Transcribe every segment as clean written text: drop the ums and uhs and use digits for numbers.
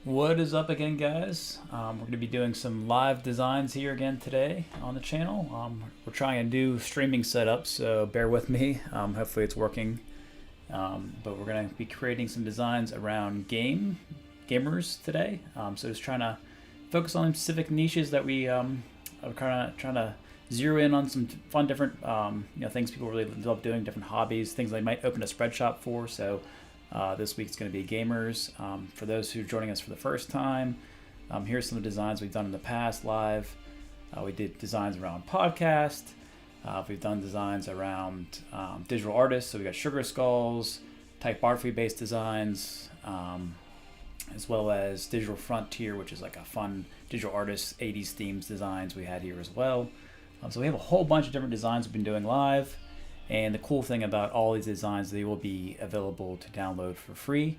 What is up again, guys? We're going to be doing some live designs here again today on the channel. We're trying a new streaming setup, so bear with me. Hopefully it's working. But we're going to be creating some designs around gamers today. So just trying to focus on specific niches that we are kind of trying to zero in on some fun different things people really love doing, different hobbies, things they might open a spread shop for. So this week it's going to be gamers. For those who are joining us for the first time, here's some of the designs we've done in the past live. We did designs around podcast. We've done designs around digital artists. So we got Sugar Skulls, typography based designs, as well as Digital Frontier, which is like a fun digital artist 80s themes designs we had here as well. So we have a whole bunch of different designs we've been doing live. And the cool thing about all these designs, they will be available to download for free.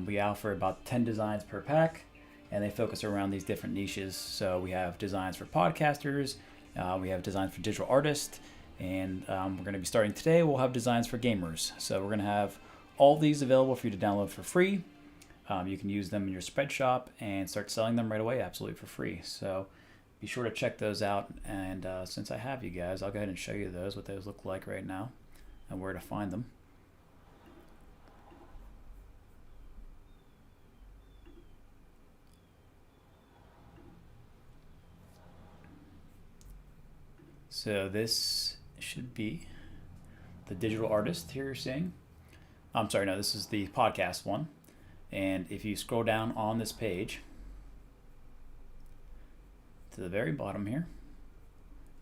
We offer about 10 designs per pack, and they focus around these different niches. So we have designs for podcasters, we have designs for digital artists, and we're going to be starting today. We'll have designs for gamers. So we're going to have all these available for you to download for free. You can use them in your spread shop and start selling them right away absolutely for free. So be sure to check those out. And since I have you guys, I'll go ahead and show you those, what those look like right now and where to find them. So this should be the digital artist here you're seeing. I'm sorry, no, this is the podcast one. And if you scroll down on this page to the very bottom here,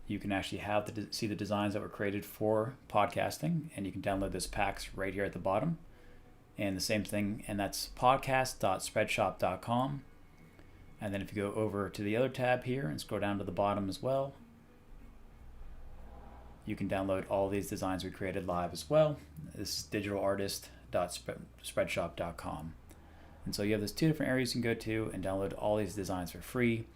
you can actually see the designs that were created for podcasting, and you can download those packs right here at the bottom. And the same thing, and that's podcast.spreadshop.com. And then if you go over to the other tab here and scroll down to the bottom as well, you can download all these designs we created live as well. This is digitalartist.spreadshop.com. And so you have those two different areas you can go to and download all these designs for free.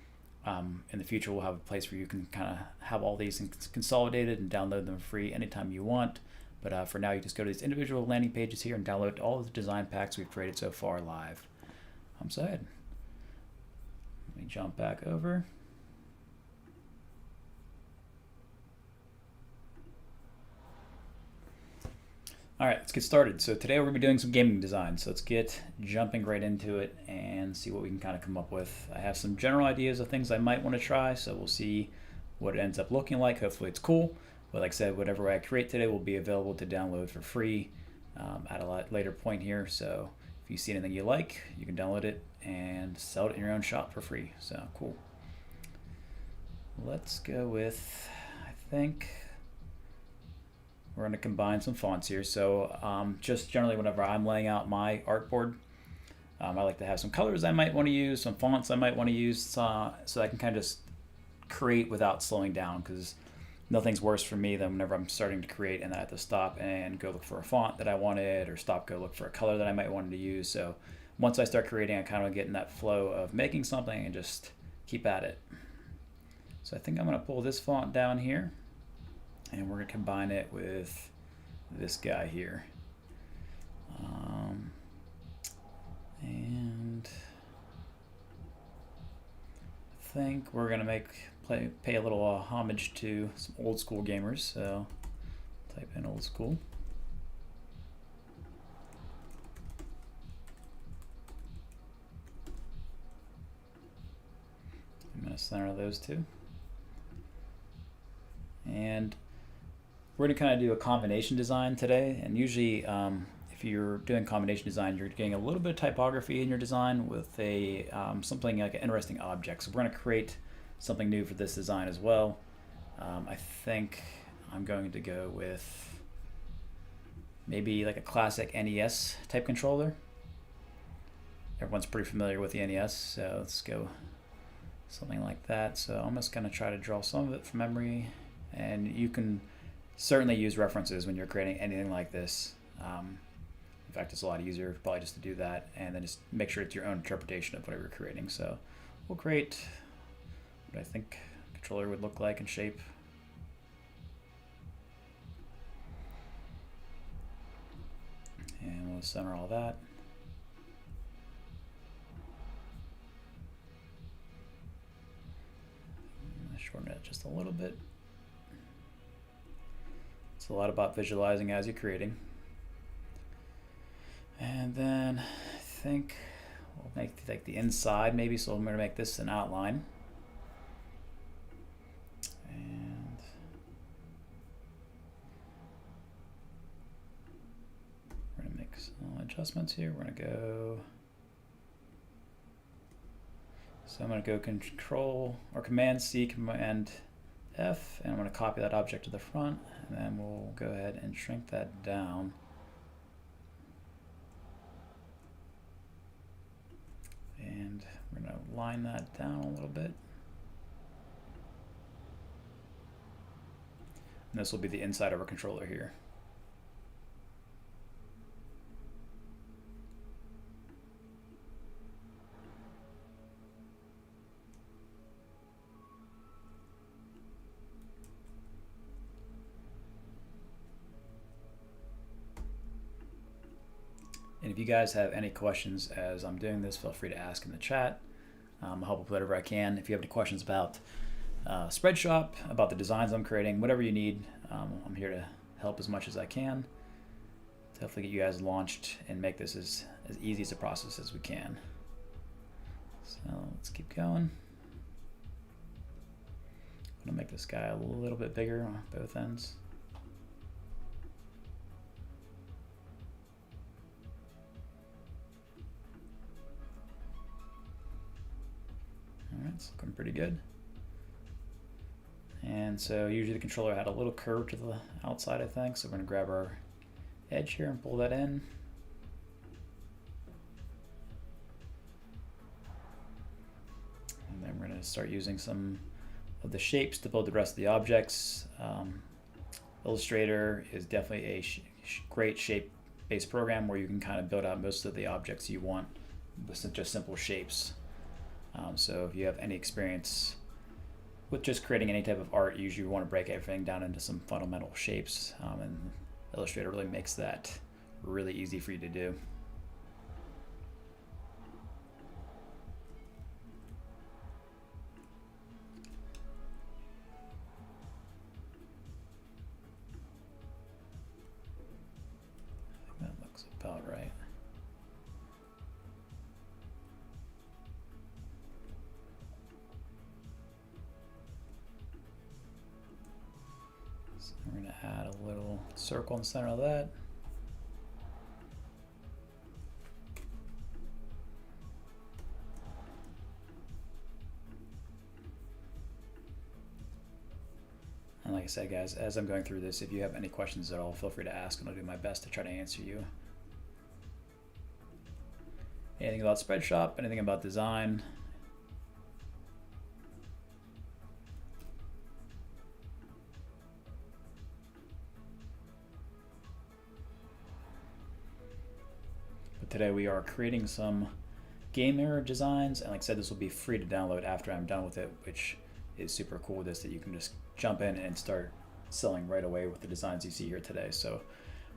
In the future, we'll have a place where you can kind of have all these consolidated and download them free anytime you want. But for now, you just go to these individual landing pages here and download all the design packs we've created so far live. So ahead. Let me jump back over. All right, let's get started. So today we're going to be doing some gaming design. So let's get jumping right into it and see what we can kind of come up with. I have some general ideas of things I might want to try, so we'll see what it ends up looking like. Hopefully it's cool. But like I said, whatever I create today will be available to download for free at a later point here. So if you see anything you like, you can download it and sell it in your own shop for free. So cool. Let's go with, I think we're going to combine some fonts here. So just generally whenever I'm laying out my artboard, I like to have some colors I might want to use, some fonts I might want to use, so I can kind of just create without slowing down, because nothing's worse for me than whenever I'm starting to create and I have to stop and go look for a font that I wanted, or go look for a color that I might want to use. So once I start creating, I kind of get in that flow of making something and just keep at it. So I think I'm going to pull this font down here, and we're going to combine it with this guy here. And I think we're going to pay a little homage to some old school gamers. So type in old school. I'm going to center those two. And we're going to kind of do a combination design today. And usually if you're doing combination design, you're getting a little bit of typography in your design with something like an interesting object. So we're going to create something new for this design as well. I think I'm going to go with maybe like a classic NES type controller. Everyone's pretty familiar with the NES, so let's go something like that. So I'm just going to try to draw some of it from memory, and you can certainly use references when you're creating anything like this. In fact, it's a lot easier probably just to do that and then just make sure it's your own interpretation of whatever you're creating. So we'll create what I think a controller would look like and shape. And we'll center all that. Shorten it just a little bit. It's a lot about visualizing as you're creating. And then I think we'll make like the inside maybe, so I'm going to make this an outline. And we're going to make some adjustments here. We're going to go, so I'm going to go Control or Command C, Command F, and I'm going to copy that object to the front, and then we'll go ahead and shrink that down. And we're going to line that down a little bit. And this will be the inside of our controller here. And if you guys have any questions as I'm doing this, feel free to ask in the chat. I'll help with whatever I can. If you have any questions about Spreadshop, about the designs I'm creating, whatever you need, I'm here to help as much as I can to hopefully get you guys launched and make this as easy as a process as we can. So let's keep going. I'm gonna make this guy a little bit bigger on both ends. Alright, it's looking pretty good. And so usually the controller had a little curve to the outside, I think. So we're going to grab our edge here and pull that in. And then we're going to start using some of the shapes to build the rest of the objects. Illustrator is definitely a great shape-based program where you can kind of build out most of the objects you want with just simple shapes. So if you have any experience with just creating any type of art, usually you want to break everything down into some fundamental shapes, and Illustrator really makes that really easy for you to do. I think that looks about right. We're going to add a little circle in the center of that. And like I said, guys, as I'm going through this, if you have any questions at all, feel free to ask and I'll do my best to try to answer you. Anything about Spreadshop, anything about design, today we are creating some game mirror designs, and like I said, this will be free to download after I'm done with it, which is super cool with this, that you can just jump in and start selling right away with the designs you see here today. So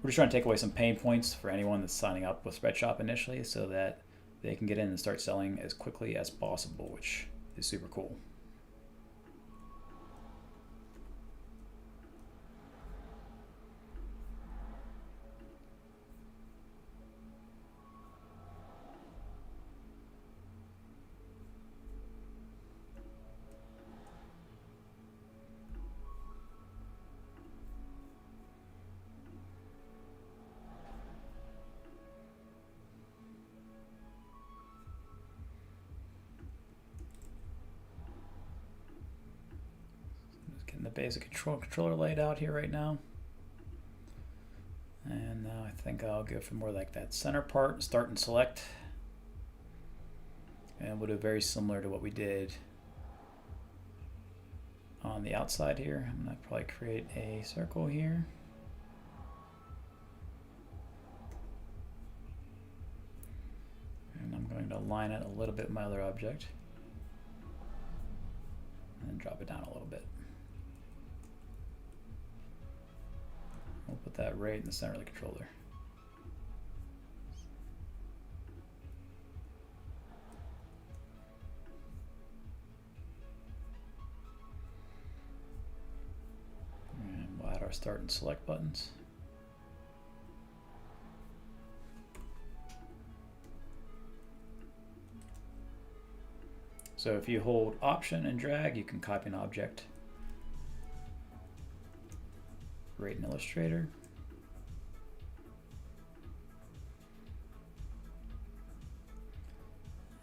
we're just trying to take away some pain points for anyone that's signing up with Spreadshop initially so that they can get in and start selling as quickly as possible, which is super cool. The basic controller laid out here right now. And now I think I'll go for more like that center part, start and select. And we'll do very similar to what we did on the outside here. I'm going to probably create a circle here. And I'm going to align it a little bit with my other object. And drop it down a little bit. We'll put that right in the center of the controller. our start and select buttons. So if you hold Option and drag, you can copy an object right in Illustrator.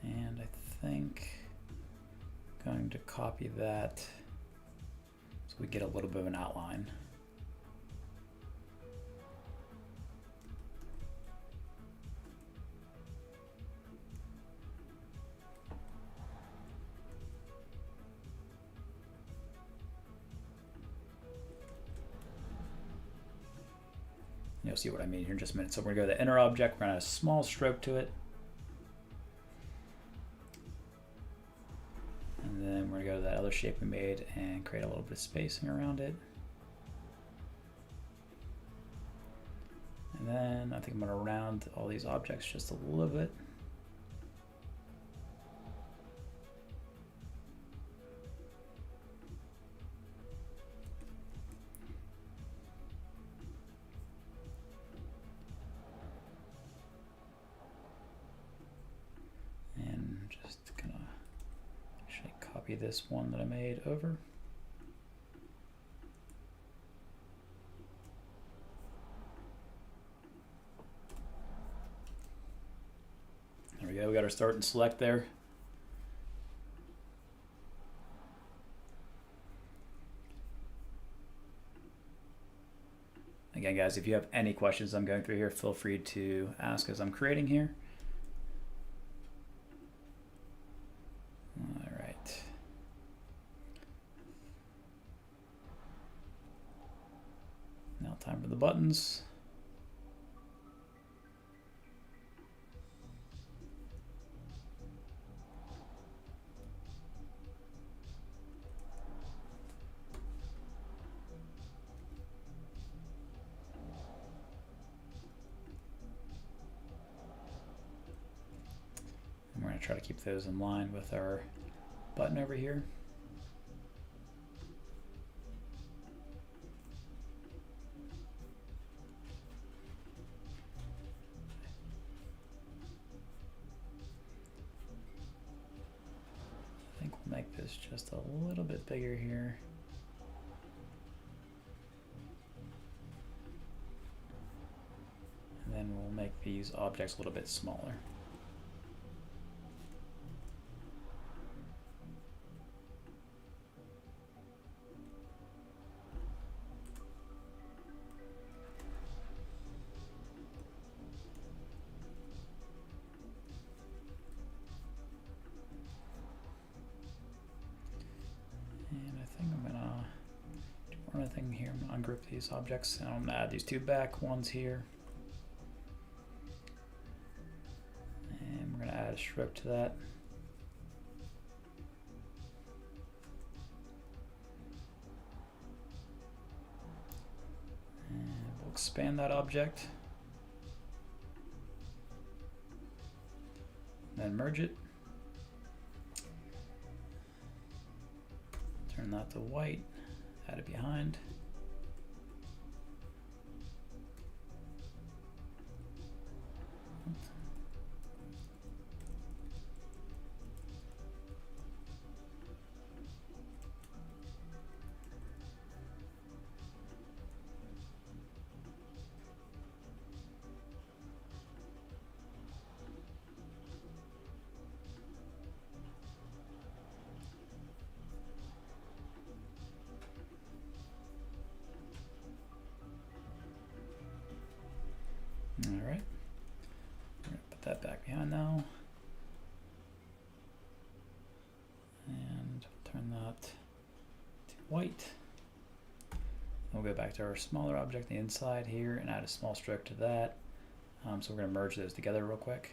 And I think I'm going to copy that so we get a little bit of an outline. You'll see what I mean here in just a minute. So we're gonna go to the inner object, we're gonna add a small stroke to it. And then we're gonna go to that other shape we made and create a little bit of spacing around it. And then I think I'm gonna round all these objects just a little bit. Copy this one that I made over. There we go, we got our start and select there. Again, guys, if you have any questions I'm going through here, feel free to ask as I'm creating here. All right. Now time for the buttons. And we're going to try to keep those in line with our button over here. Make this just a little bit bigger here. And then we'll make these objects a little bit smaller. Thing here, I'm gonna ungroup these objects and I'm gonna add these two back ones here. And we're gonna add a stroke to that. And we'll expand that object. Then merge it. Turn that to white. Add it behind. All right, we're gonna put that back behind now. And turn that to white. We'll go back to our smaller object on the inside here and add a small stroke to that. So we're gonna merge those together real quick.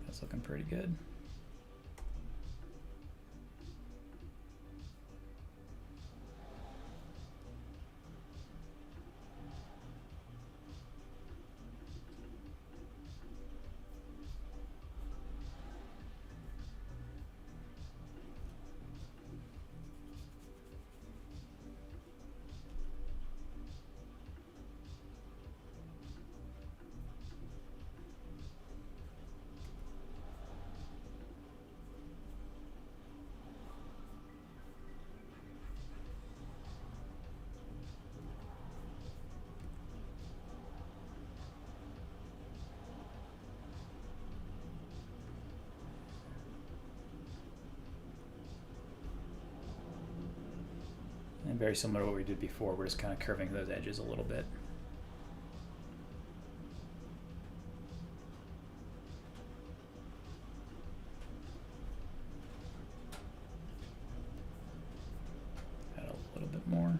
That's looking pretty good. very similar to what we did before. We're just kind of curving those edges a little bit. Add a little bit more.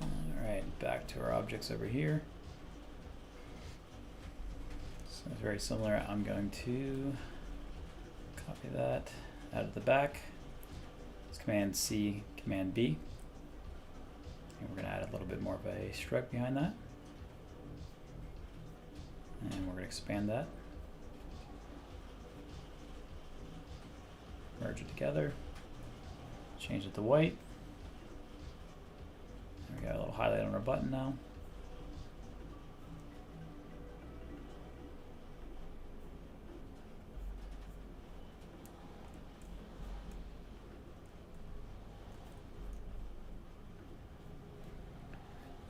All right, back to our objects over here. So it's very similar. I'm going to copy that out of the back. It's Command C, Command B. And we're going to add a little bit more of a stroke behind that. And we're going to expand that. Merge it together. Change it to white. And we got a little highlight on our button now.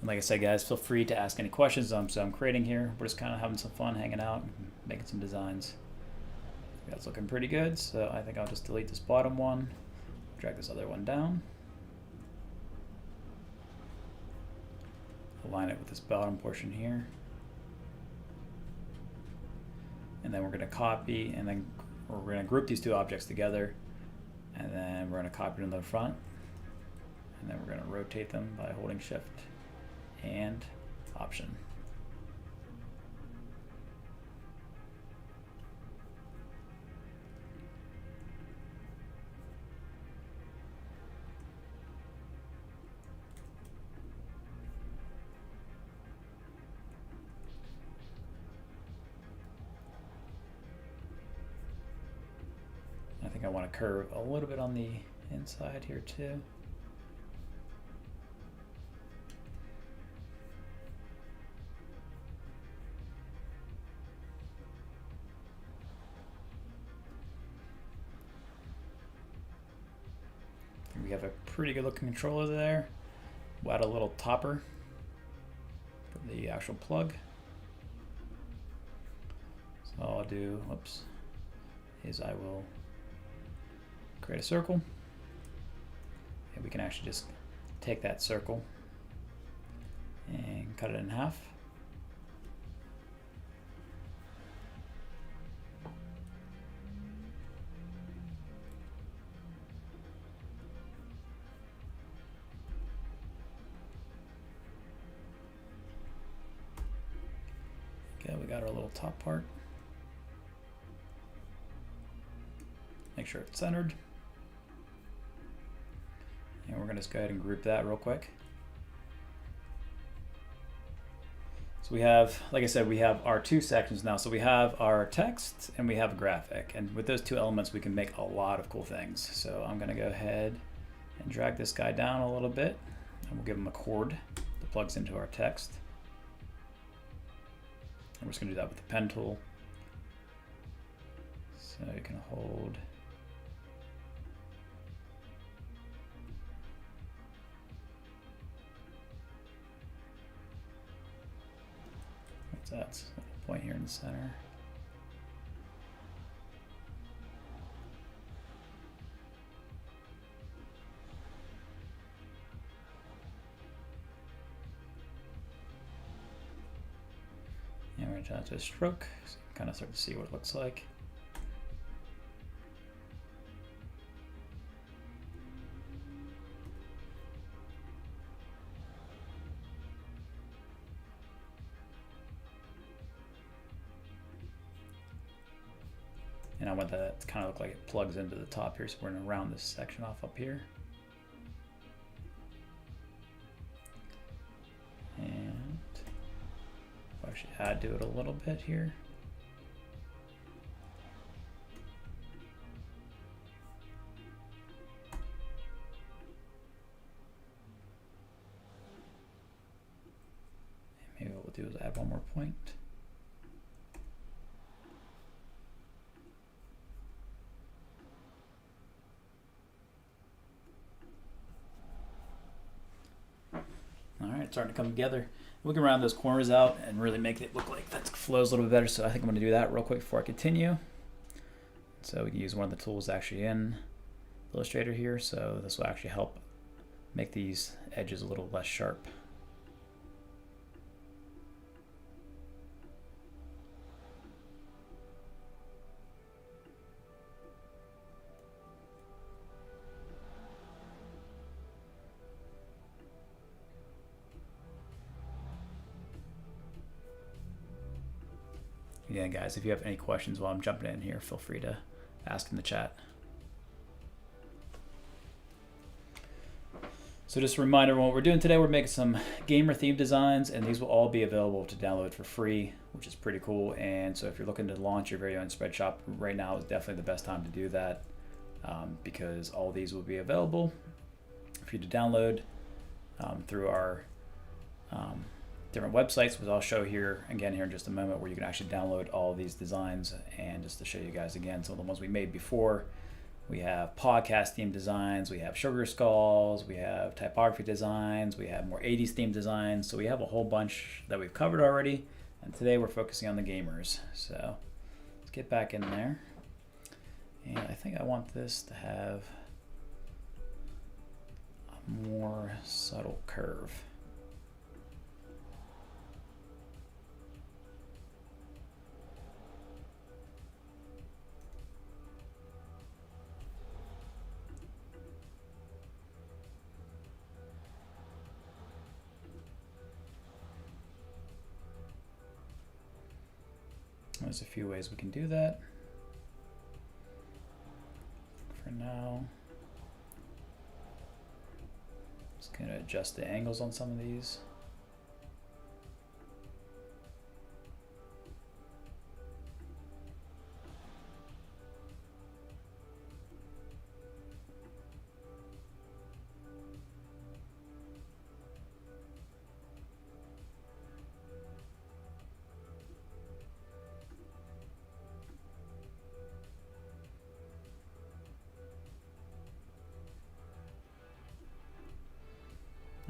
And like I said, guys, feel free to ask any questions so I'm creating here. We're just kind of having some fun, hanging out, and making some designs. That's looking pretty good, so I think I'll just delete this bottom one, drag this other one down, align it with this bottom portion here, and then we're going to copy, and then we're going to group these two objects together, and then we're going to copy them to the front, and then we're going to rotate them by holding Shift and Option. I think I want to curve a little bit on the inside here too. We have a pretty good looking controller there. We'll add a little topper for the actual plug. So all I'll do, whoops, is I will create a circle. And we can actually just take that circle and cut it in half. Okay, we got our little top part. Make sure it's centered. And we're going to just go ahead and group that real quick. So we have, like I said, we have our two sections now. So we have our text and we have a graphic. And with those two elements, we can make a lot of cool things. So I'm going to go ahead and drag this guy down a little bit. And we'll give him a cord that plugs into our text. And we're just going to do that with the pen tool. So you can hold. What's that? It's a little point here in the center. And we're going to turn it to a stroke, so you can kind of start to see what it looks like. And I want that to kind of look like it plugs into the top here, so we're going to round this section off up here. And I'll actually add to it a little bit here. And maybe what we'll do is add one more point. All right, it's starting to come together. Looking around those corners out and really make it look like that flows a little bit better. So I think I'm going to do that real quick before I continue. So we can use one of the tools actually in Illustrator here. So this will actually help make these edges a little less sharp. Again, guys, if you have any questions while I'm jumping in here, feel free to ask in the chat. So just a reminder, what we're doing today, we're making some gamer themed designs, and these will all be available to download for free, which is pretty cool. And so if you're looking to launch your very own Spreadshop, right now is definitely the best time to do that, because all these will be available for you to download through our different websites, which I'll show here again here in just a moment, where you can actually download all these designs. And just to show you guys again, some of the ones we made before, we have podcast themed designs, we have sugar skulls, we have typography designs, we have more 80s themed designs. So we have a whole bunch that we've covered already, and today we're focusing on the gamers. So let's get back in there, and I think I want this to have a more subtle curve. There's a few ways we can do that. For now, just going to adjust the angles on some of these.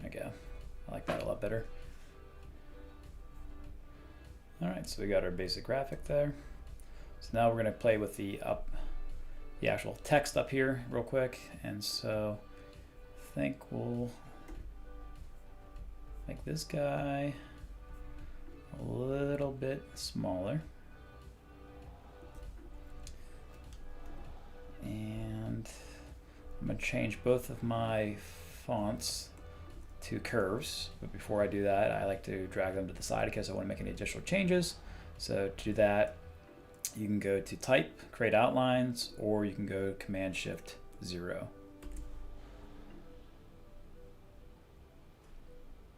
There we go. I like that a lot better. All right, so we got our basic graphic there. So now we're going to play with the actual text up here real quick. And so I think we'll make this guy a little bit smaller. And I'm going to change both of my fonts to curves, but before I do that, I like to drag them to the side because I want to make any additional changes. So to do that, you can go to Type, Create Outlines, or you can go Command-Shift-0.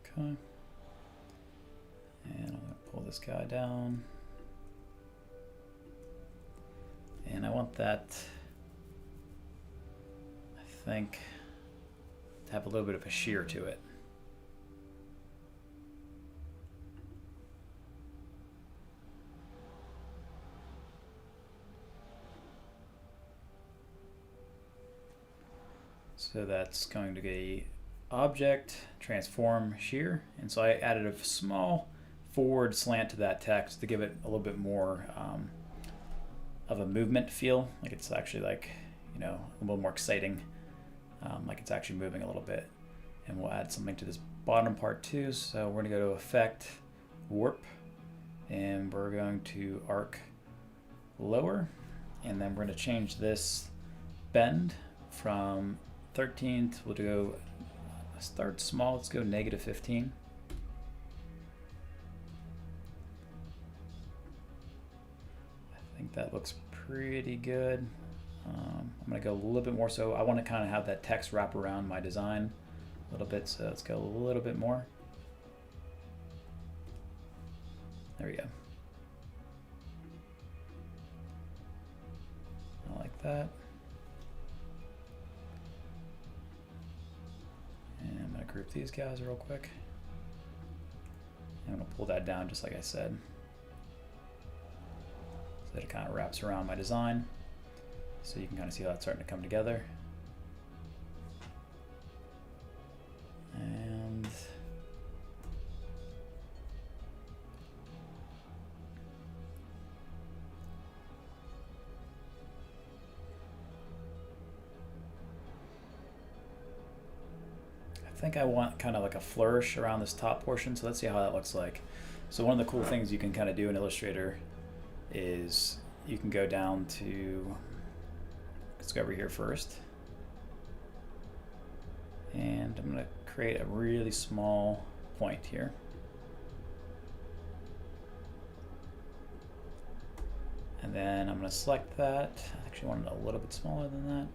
Okay. And I'm going to pull this guy down. And I want that, I think, to have a little bit of a shear to it. So that's going to be Object, Transform, Shear. And so I added a small forward slant to that text to give it a little bit more of a movement feel. Like it's actually like, you know, a little more exciting. Like it's actually moving a little bit. And we'll add something to this bottom part too. So we're gonna go to Effect, Warp, and we're going to Arc Lower. And then we're gonna change this bend from 13th, we'll go start small, let's go -15. I think that looks pretty good. I'm gonna go a little bit more, so I want to kind of have that text wrap around my design a little bit, so let's go a little bit more. There we go. I like that. And I'm going to group these guys real quick. And I'm going to pull that down just like I said, so that it kind of wraps around my design. So you can kind of see how that's starting to come together. And think I want kind of like a flourish around this top portion, so let's see how that looks like. So one of the cool things you can kind of do in Illustrator is you can go down to, let's go over here first. And I'm going to create a really small point here. And then I'm going to select that. I actually want it a little bit smaller than that.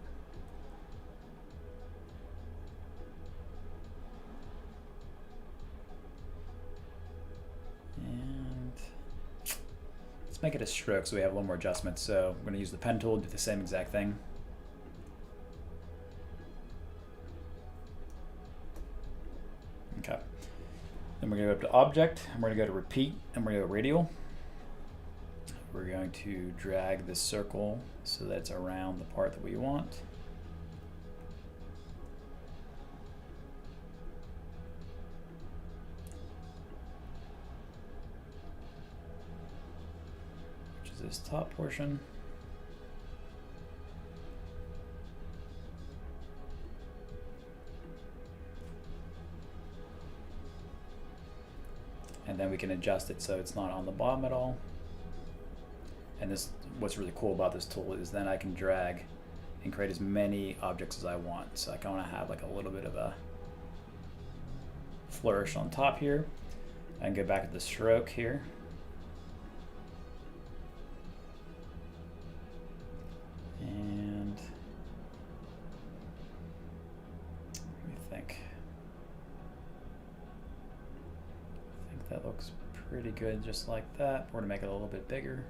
And let's make it a stroke so we have a little more adjustments. So I'm going to use the pen tool to do the same exact thing. Okay. Then we're going to go up to Object, and we're going to go to Repeat, and we're going to go Radial. We're going to drag this circle so that it's around the part that we want. Which is this top portion. And then we can adjust it so it's not on the bottom at all. And this, what's really cool about this tool is then I can drag and create as many objects as I want. So I want to have like a little bit of a flourish on top here. I can go back to the stroke here. And let me think. I think that looks pretty good just like that. We're going to make it a little bit bigger.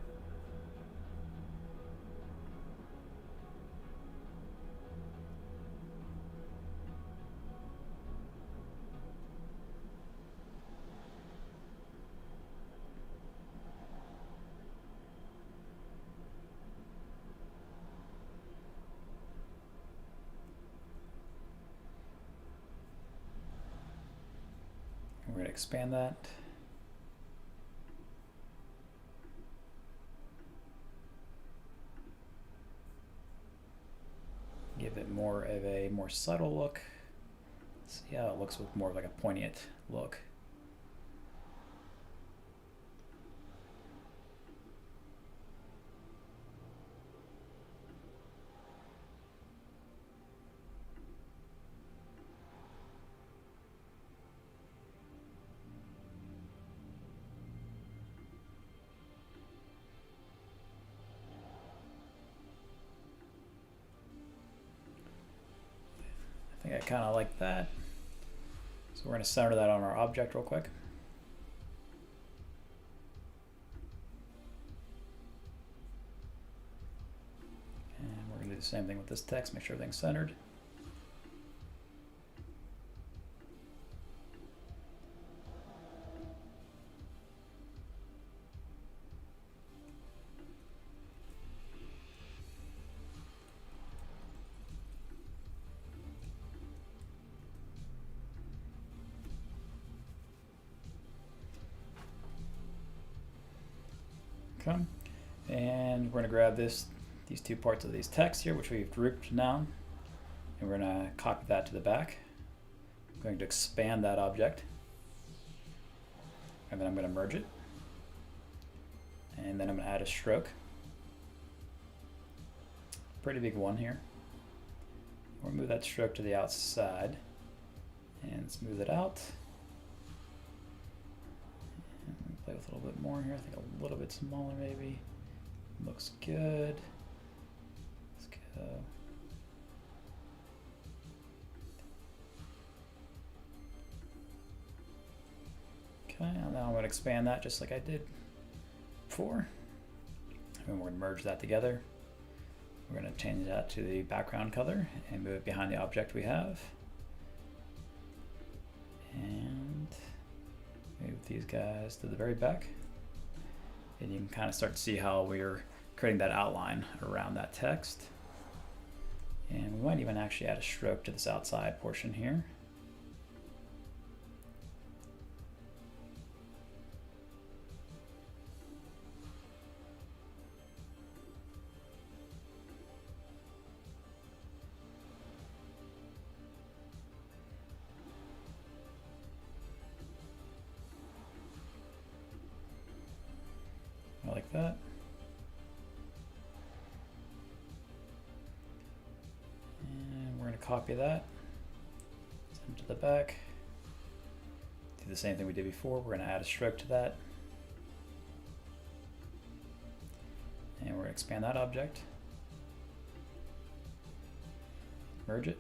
We're going to expand that. Give it more of a more subtle look. See how it looks with more of like a poignant look. I think I kind of like that. So we're going to center that on our object real quick. And we're going to do the same thing with this text, make sure everything's centered. Okay, and we're going to grab these two parts of these texts here, which we've grouped now, and we're going to copy that to the back. I'm going to expand that object, and then I'm going to merge it, and then I'm going to add a stroke. Pretty big one here. We'll move that stroke to the outside and smooth it out. Play with a little bit more here. I think a little bit smaller maybe. Looks good. Let's go. Okay, and now I'm going to expand that just like I did before. And we're going to merge that together. We're going to change that to the background color and move it behind the object we have. And move these guys to the very back, and you can kind of start to see how we're creating that outline around that text. And we might even actually add a stroke to this outside portion here. like that. And we're going to copy that, send it to the back. Do the same thing we did before. We're going to add a stroke to that. And we're going to expand that object. Merge it.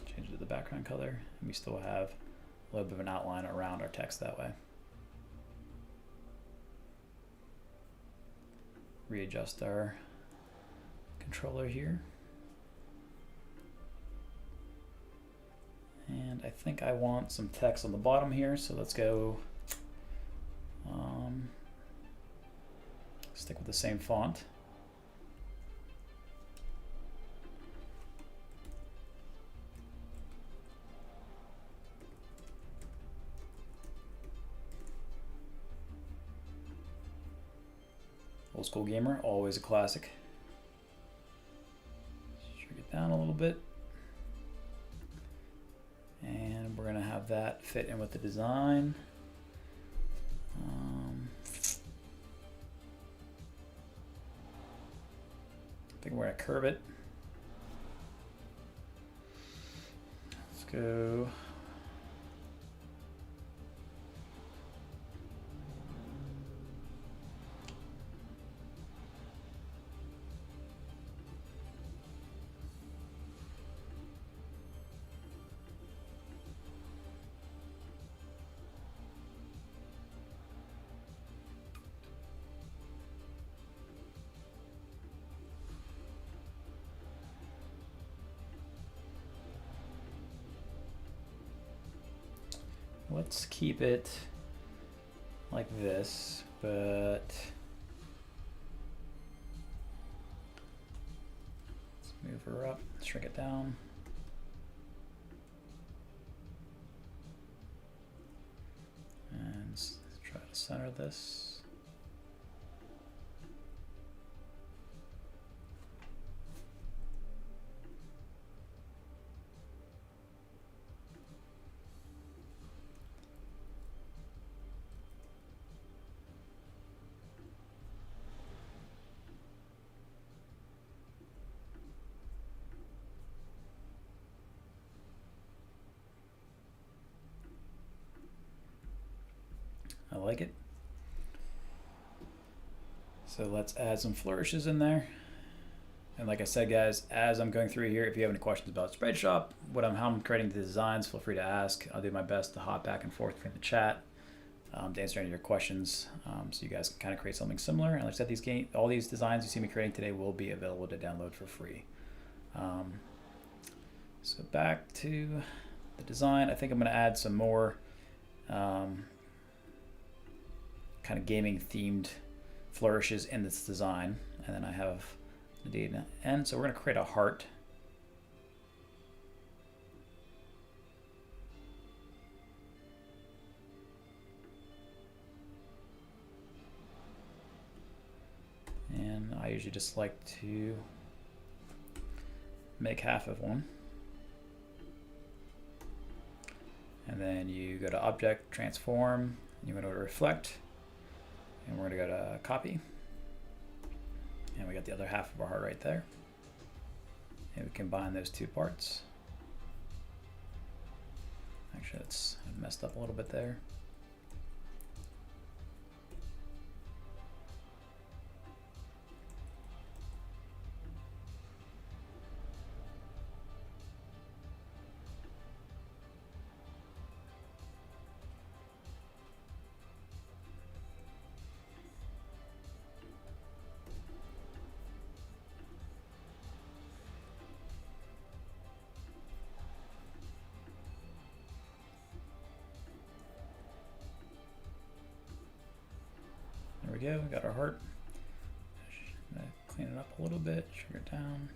Change it to the background color. And we still have a little bit of an outline around our text that way. Readjust our controller here. And I think I want some text on the bottom here, so let's go stick with the same font. Old School Gamer, always a classic. Shrink it down a little bit. And we're gonna have that fit in with the design. I think we're gonna curve it. Let's go. Let's keep it like this, but let's move her up, shrink it down. And let's try to center this. I like it. So let's add some flourishes in there. And like I said, guys, as I'm going through here, if you have any questions about Spreadshop, how I'm creating the designs, feel free to ask. I'll do my best to hop back and forth between the chat to answer any of your questions, so you guys can kind of create something similar. And like I said, all these designs you see me creating today will be available to download for free. So back to the design, I think I'm going to add some more kind of gaming themed flourishes in this design, and then I have the data end. So we're going to create a heart. And I usually just like to make half of one. And then you go to Object, Transform, you go to Reflect, and we're going to go to Copy. And we got the other half of our heart right there. And we combine those two parts. Actually, it's messed up a little bit there. There we go, we got our heart. Clean it up a little bit, shrink it down.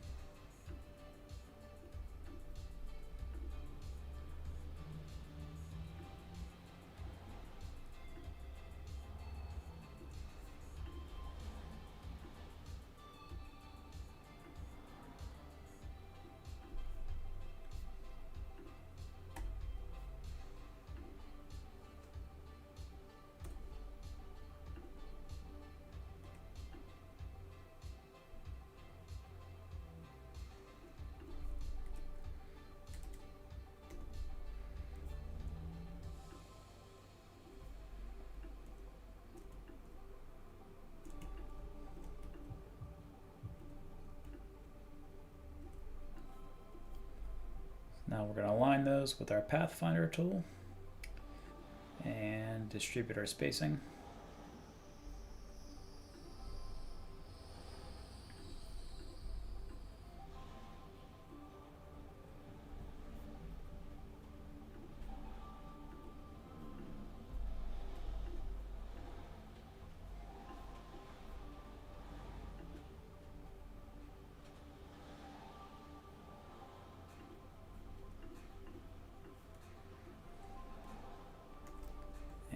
Now we're going to align those with our Pathfinder tool and distribute our spacing.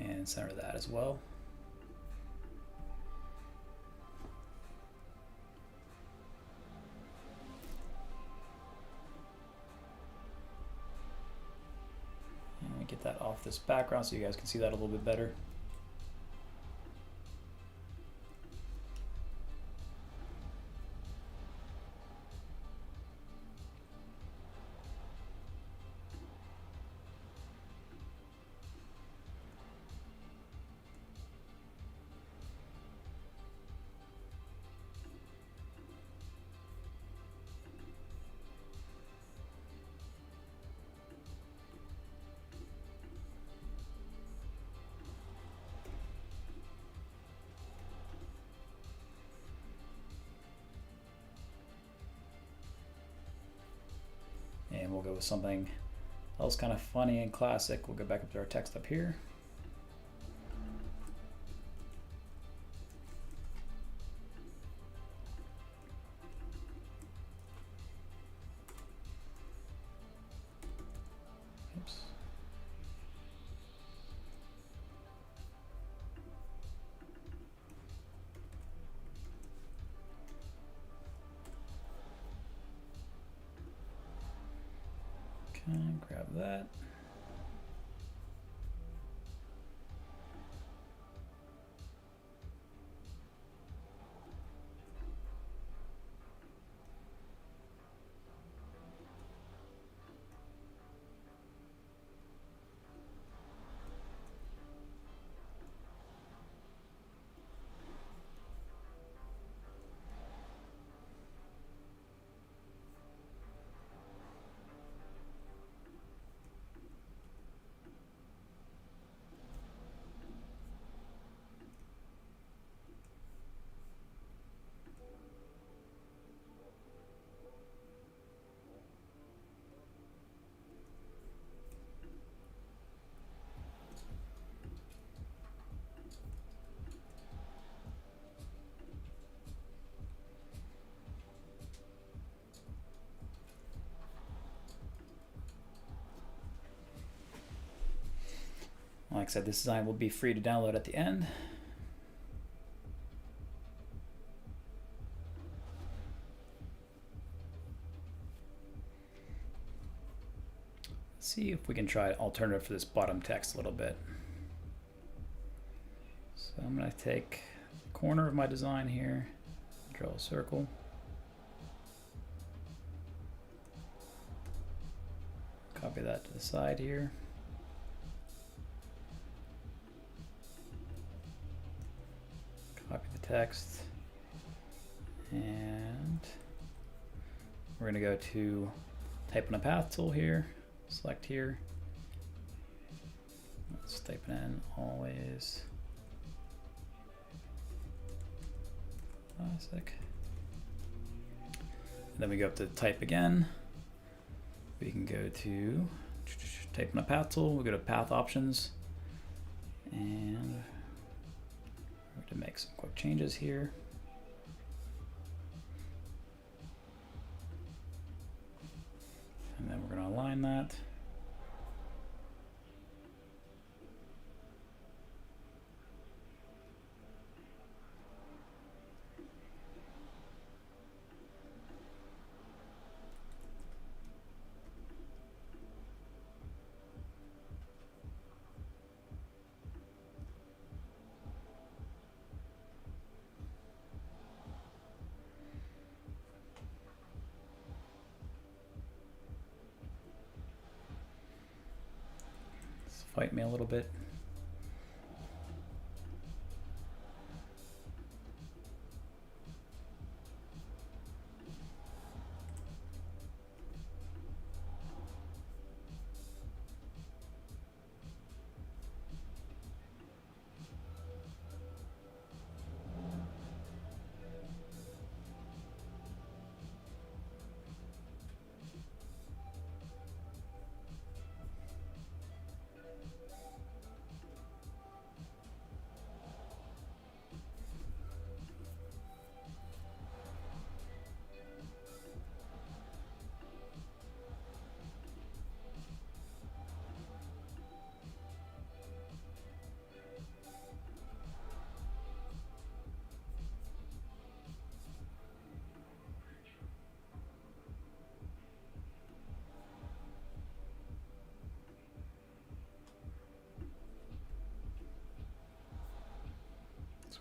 And center that as well. And we get that off this background so you guys can see that a little bit better. And we'll go with something else kind of funny and classic. We'll go back up to our text up here. Oops. Okay, grab that. Like I said, this design will be free to download at the end. Let's see if we can try an alternative for this bottom text a little bit. So I'm going to take the corner of my design here, draw a circle. Copy that to the side here. Copy the text, and we're going to go to type in a path tool here, select here. Let's type it in always classic. And then we go up to type again. We can go to type in a path tool, we'll go to path options, and to make some quick changes here. And then we're going to align that. Fight me a little bit.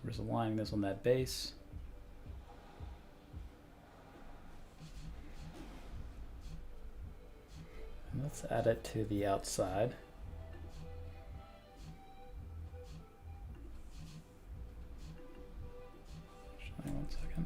we're just aligning this on that base. And let's add it to the outside. Actually, 1 second.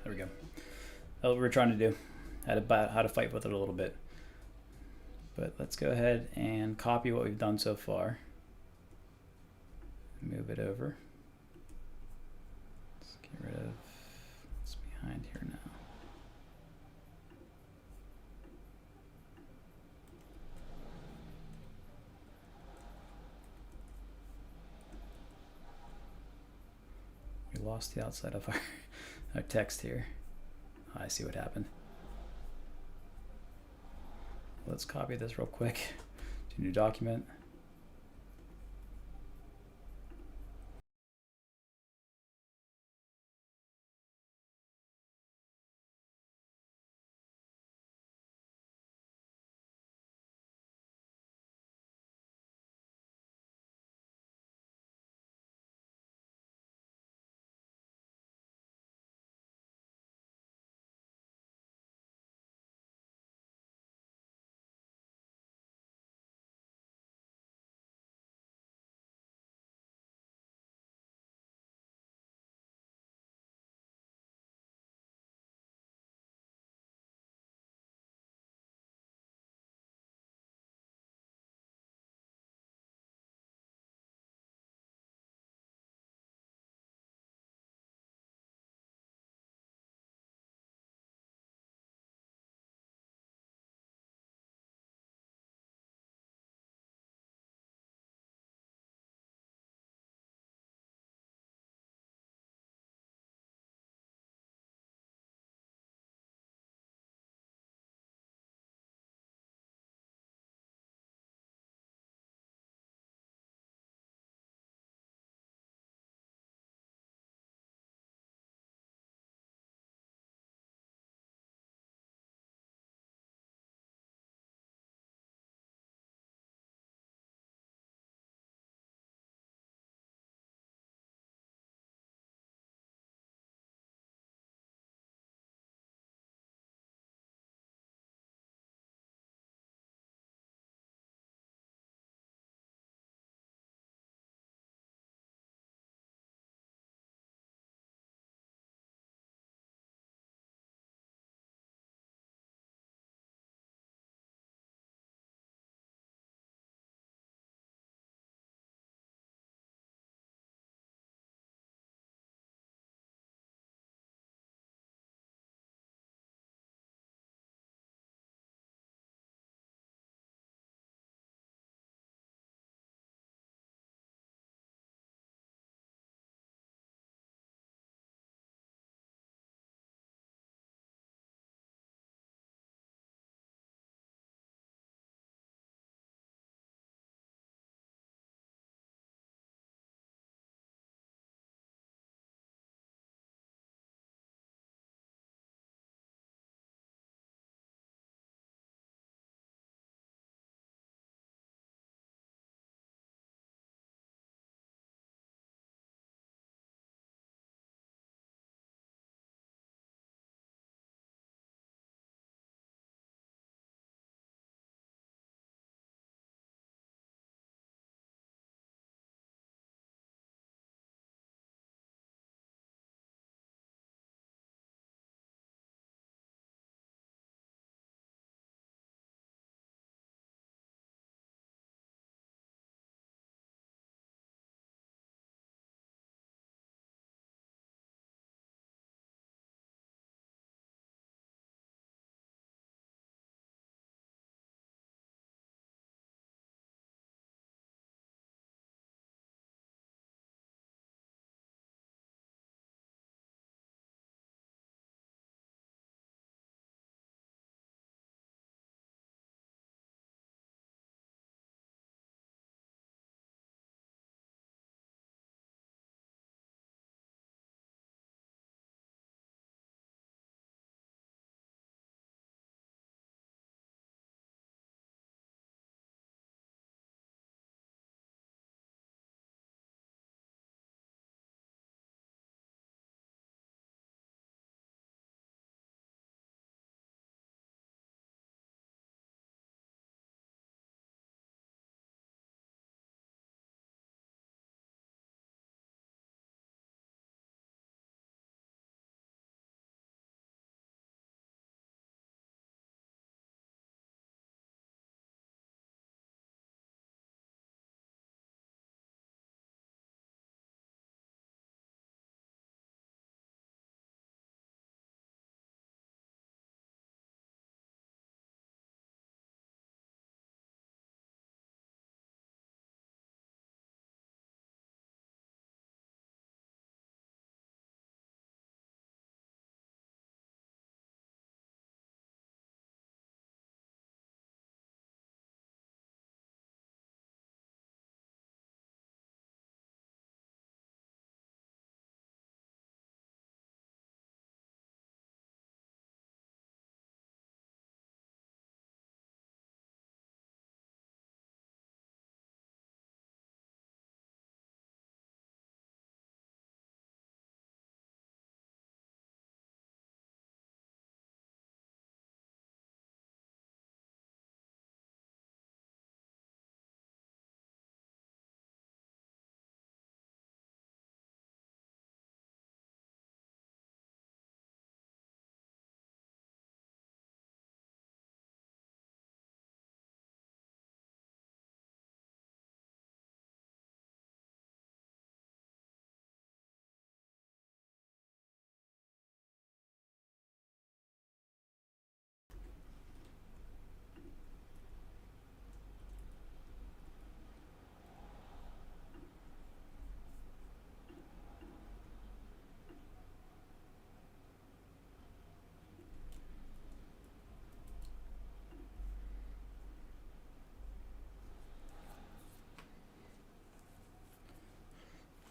There we go. That's what we're trying to do. How to fight with it a little bit. But let's go ahead and copy what we've done so far. Move it over. Let's get rid of what's behind here now. We lost the outside of our text here. I see what happened. Let's copy this real quick to new document.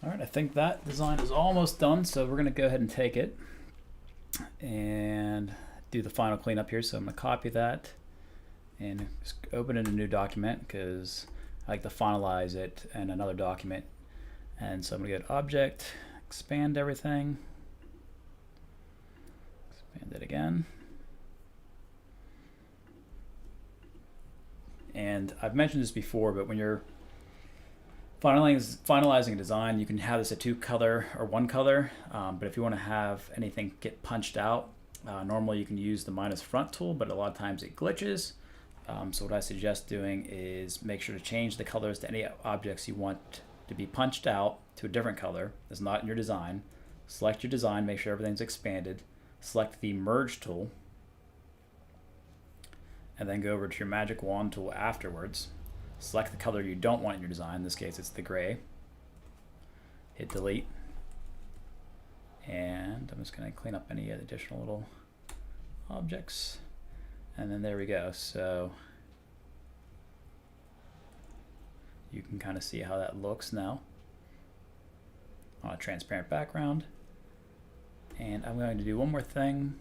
All right, I think that design is almost done, so we're gonna go ahead and take it and do the final cleanup here. So I'm gonna copy that and just open in a new document because I like to finalize it in another document. And so I'm gonna get object, expand everything, expand it again. And I've mentioned this before, but when you're finalizing a design, you can have this a 2-color or 1-color, but if you want to have anything get punched out, normally you can use the minus front tool, but a lot of times it glitches. So what I suggest doing is make sure to change the colors to any objects you want to be punched out to a different color that's not in your design. Select your design, make sure everything's expanded, select the merge tool, and then go over to your magic wand tool afterwards. Select the color you don't want in your design. In this case, it's the gray. Hit delete. And I'm just going to clean up any additional little objects. And then there we go. So you can kind of see how that looks now on a transparent background. And I'm going to do one more thing.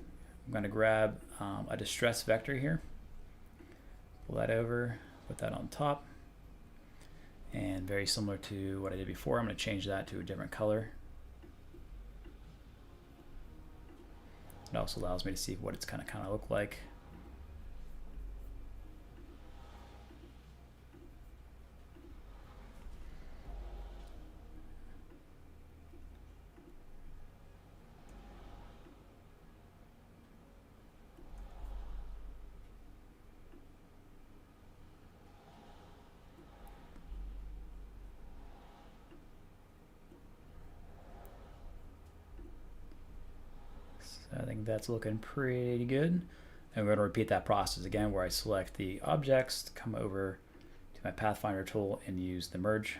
I'm going to grab a distress vector here. Pull that over, put that on top. And very similar to what I did before, I'm going to change that to a different color. It also allows me to see what it's kind of look like. I think that's looking pretty good. And we're going to repeat that process again where I select the objects, come over to my Pathfinder tool and use the merge.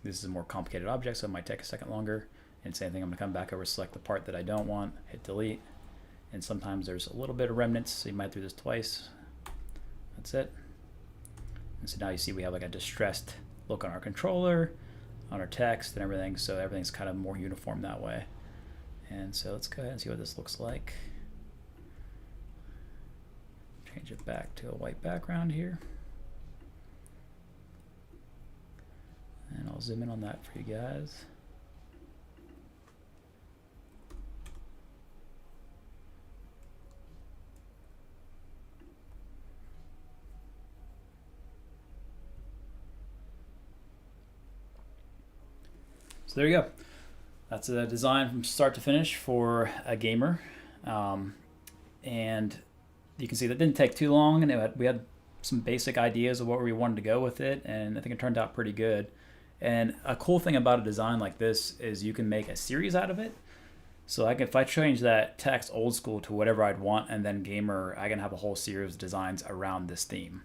This is a more complicated object, so it might take a second longer. And same thing, I'm going to come back over, select the part that I don't want, hit delete. And sometimes there's a little bit of remnants, so you might do this twice. That's it. And so now you see we have like a distressed look on our controller, on our text and everything, so everything's kind of more uniform that way. And so let's go ahead and see what this looks like. Change it back to a white background here. And I'll zoom in on that for you guys. So there you go. That's a design from start to finish for a gamer. And you can see that didn't take too long, and we had some basic ideas of what we wanted to go with it, and I think it turned out pretty good. And a cool thing about a design like this is you can make a series out of it. So if I change that text old school to whatever I'd want, and then gamer, I can have a whole series of designs around this theme.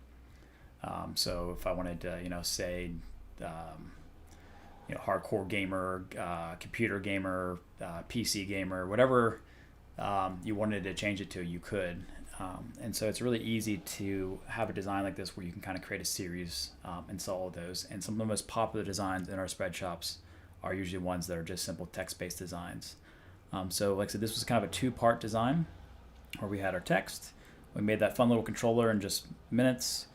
So if I wanted to, say, hardcore gamer, computer gamer, PC gamer, whatever you wanted to change it to, you could. And so it's really easy to have a design like this where you can kind of create a series and sell all of those. And some of the most popular designs in our spread shops are usually ones that are just simple text-based designs. So like I said, this was kind of a 2-part design where we had our text. We made that fun little controller in just minutes.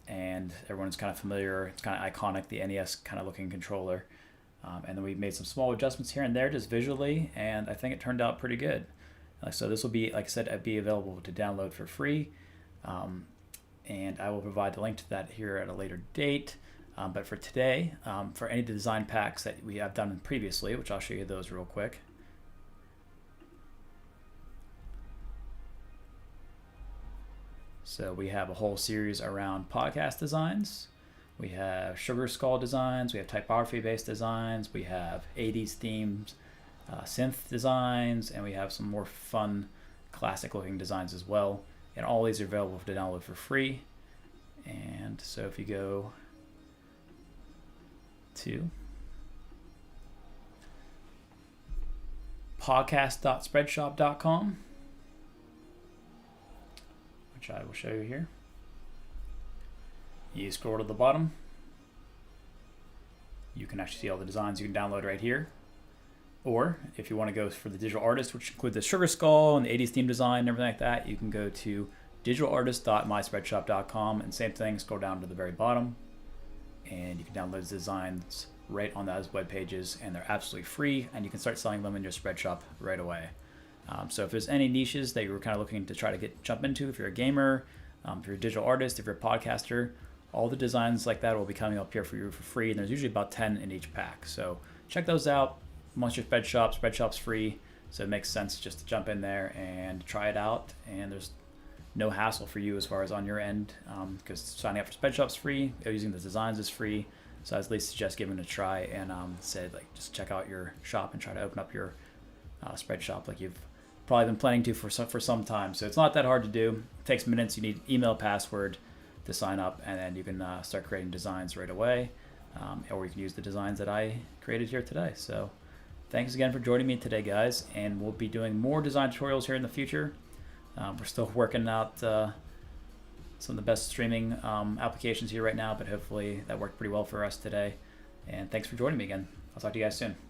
And everyone's kind of familiar. It's kind of iconic, the NES kind of looking controller. And then we made some small adjustments here and there just visually, and I think it turned out pretty good. So this will be, like I said, be available to download for free. And I will provide the link to that here at a later date. But for today, for any of the design packs that we have done previously, which I'll show you those real quick. So we have a whole series around podcast designs. We have Sugar Skull designs. We have typography-based designs. We have 80s themed synth designs, and we have some more fun, classic-looking designs as well. And all these are available to download for free. And so if you go to podcast.spreadshop.com, which I will show you here. You scroll to the bottom, you can actually see all the designs you can download right here. Or if you want to go for the digital artist, which includes the sugar skull and the 80s theme design and everything like that, you can go to digitalartist.myspreadshop.com, and same thing, scroll down to the very bottom and you can download the designs right on those web pages, and they're absolutely free, and you can start selling them in your Spreadshop right away. So if there's any niches that you were kind of looking to try to jump into, if you're a gamer, if you're a digital artist, if you're a podcaster, all the designs like that will be coming up here for you for free, and there's usually about 10 in each pack. So check those out. Once your Spreadshop's free, so it makes sense just to jump in there and try it out, and there's no hassle for you as far as on your end, because signing up for Spreadshop's free, using the designs is free. So I at least suggest giving it a try, and said, like, just check out your shop and try to open up your Spreadshop like you've probably been planning to for some time. So it's not that hard to do. It takes minutes. You need email, password to sign up, and then you can start creating designs right away, or you can use the designs that I created here today. So thanks again for joining me today, guys, and we'll be doing more design tutorials here in the future. We're still working out some of the best streaming applications here right now, but hopefully that worked pretty well for us today. And thanks for joining me again. I'll talk to you guys soon.